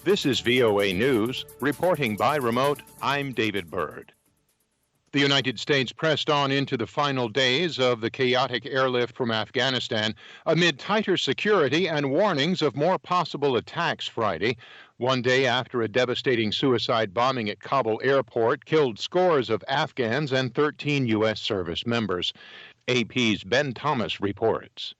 This is VOA News. Reporting by remote, I'm David Byrd. The United States pressed on into the final days of the chaotic airlift from Afghanistan amid tighter security and warnings of more possible attacks Friday, one day after a devastating suicide bombing at Kabul airport killed scores of Afghans and 13 U.S. service members. AP's Ben Thomas reports.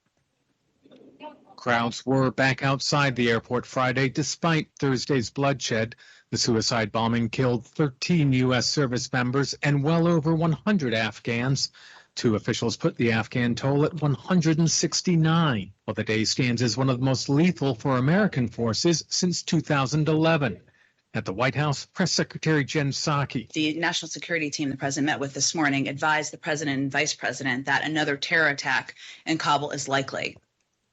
Crowds were back outside the airport Friday despite Thursday's bloodshed. The suicide bombing killed 13 U.S. service members and well over 100 Afghans. Two officials put the Afghan toll at 169, while the day stands as one of the most lethal for American forces since 2011. At the White House, Press Secretary Jen Psaki. The national security team the president met with this morning advised the president and vice president that another terror attack in Kabul is likely.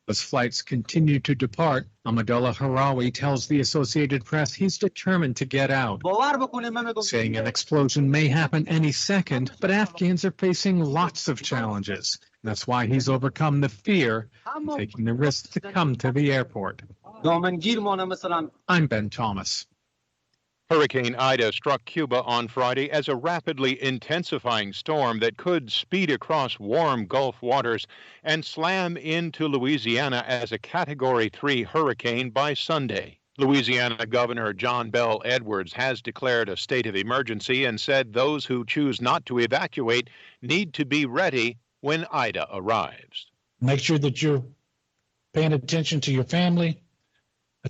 As flights continue to depart, Ahmadullah Harawi tells the Associated Press he's determined to get out, saying an explosion may happen any second, but Afghans are facing lots of challenges. That's why he's overcome the fear and taking the risk to come to the airport. I'm Ben Thomas. Hurricane Ida struck Cuba on Friday as a rapidly intensifying storm that could speed across warm Gulf waters and slam into Louisiana as a Category 3 hurricane by Sunday. Louisiana Governor John Bell Edwards has declared a state of emergency and said those who choose not to evacuate need to be ready when Ida arrives. Make sure that you're paying attention to your family,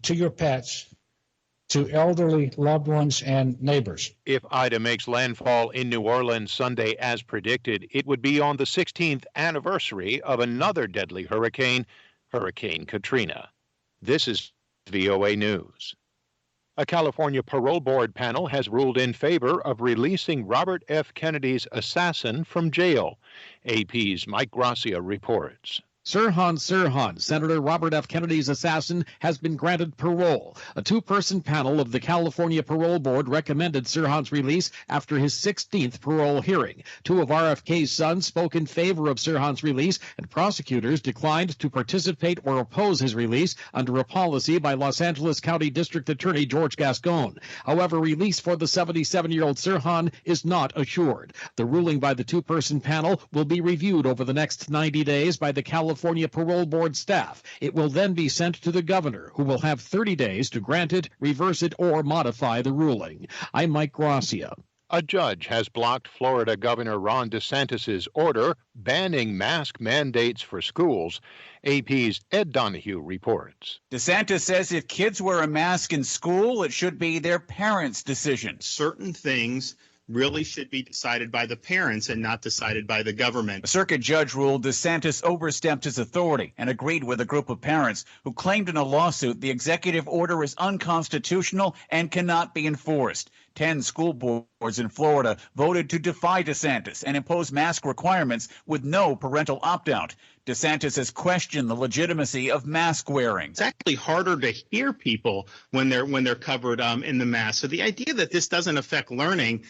to your pets, to elderly loved ones and neighbors. If Ida makes landfall in New Orleans Sunday as predicted, it would be on the 16th anniversary of another deadly hurricane, Hurricane Katrina. This is VOA News. A California parole board panel has ruled in favor of releasing Robert F. Kennedy's assassin from jail. AP's Mike Gracia reports. Sirhan Sirhan, Senator Robert F. Kennedy's assassin, has been granted parole. A two-person panel of the California Parole Board recommended Sirhan's release after his 16th parole hearing. Two of RFK's sons spoke in favor of Sirhan's release, and prosecutors declined to participate or oppose his release under a policy by Los Angeles County District Attorney George Gascon. However, release for the 77-year-old Sirhan is not assured. The ruling by the two-person panel will be reviewed over the next 90 days by the California Parole Board staff. It will then be sent to the governor, who will have 30 days to grant it, reverse it, or modify the ruling. I'm Mike Gracia. A judge has blocked Florida Governor Ron DeSantis' order banning mask mandates for schools. AP's Ed Donahue reports. DeSantis says if kids wear a mask in school, it should be their parents' decision. Certain things really should be decided by the parents and not decided by the government. A circuit judge ruled DeSantis overstepped his authority and agreed with a group of parents who claimed in a lawsuit the executive order is unconstitutional and cannot be enforced. 10 school boards in Florida voted to defy DeSantis and impose mask requirements with no parental opt-out. DeSantis has questioned the legitimacy of mask wearing. It's actually harder to hear people when they're covered in the mask. So the idea that this doesn't affect learning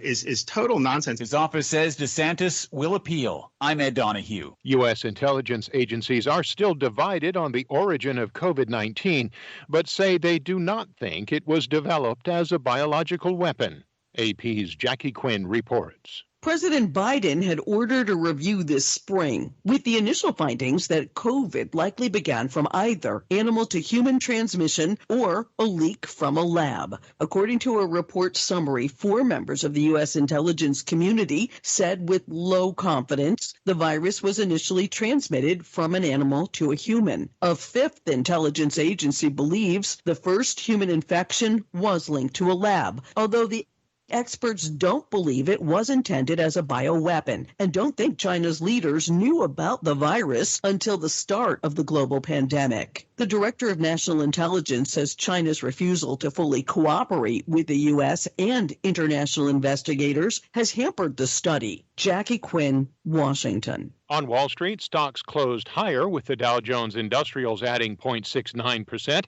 is total nonsense. His office says DeSantis will appeal. I'm Ed Donahue. U.S. intelligence agencies are still divided on the origin of COVID-19, but say they do not think it was developed as a biological weapon. AP's Jackie Quinn reports. President Biden had ordered a review this spring with the initial findings that COVID likely began from either animal to human transmission or a leak from a lab. According to a report summary, 4 members of the U.S. intelligence community said with low confidence the virus was initially transmitted from an animal to a human. A 5th intelligence agency believes the first human infection was linked to a lab, although the experts don't believe it was intended as a bioweapon and don't think China's leaders knew about the virus until the start of the global pandemic. The director of national intelligence says China's refusal to fully cooperate with the U.S. and international investigators has hampered the study. Jackie Quinn, Washington. On Wall Street, stocks closed higher with the Dow Jones Industrials adding 0.69%.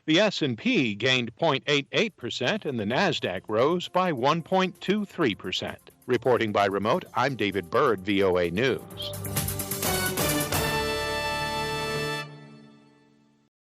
The S&P gained 0.88% and the Nasdaq rose by 1.23%. Reporting by remote, I'm David Byrd, VOA News.